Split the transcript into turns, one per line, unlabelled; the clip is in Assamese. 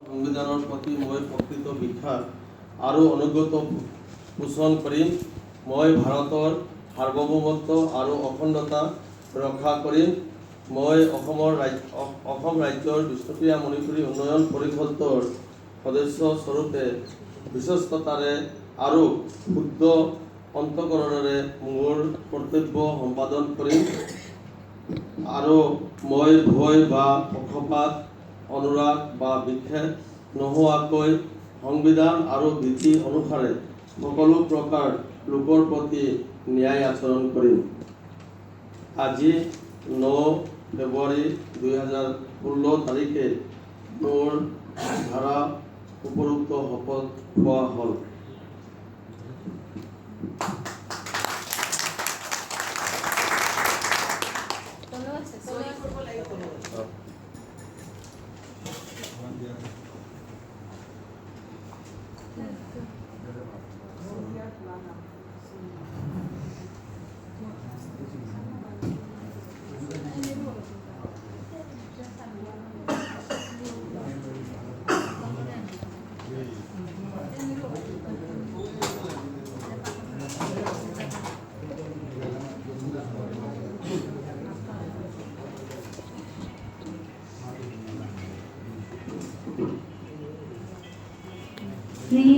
সংবিধানৰ প্ৰতি মই প্ৰকৃত বিশ্বাস আৰু অনুগত পোষণ কৰিম। মই ভাৰতৰ সাৰ্বভৌমত্ব আৰু অখণ্ডতা ৰক্ষা কৰিম। মই অসম ৰাজ্যৰ বিষ্ণুপ্ৰিয়া মণিপুৰী উন্নয়ন পৰিষদৰ সদস্য স্বৰূপে বিশ্বস্ততাৰে আৰু শুদ্ধ অন্তঃকৰণেৰে মোৰ কৰ্তব্য সম্পাদন কৰিম। আৰু মই ভয় বা পক্ষপাত অনুৰাগ বা বিক্ষেপ নোহোৱাকৈ সংবিধান আৰু নীতি অনুসাৰে সকলো প্ৰকাৰ লোকৰ প্ৰতি ন্যায় আচৰণ কৰিম। আজি 9 ফেব্ৰুৱাৰী 2016 তাৰিখে মোৰ ধাৰা উপৰোক্ত শপত লোৱা হ'ল।
Please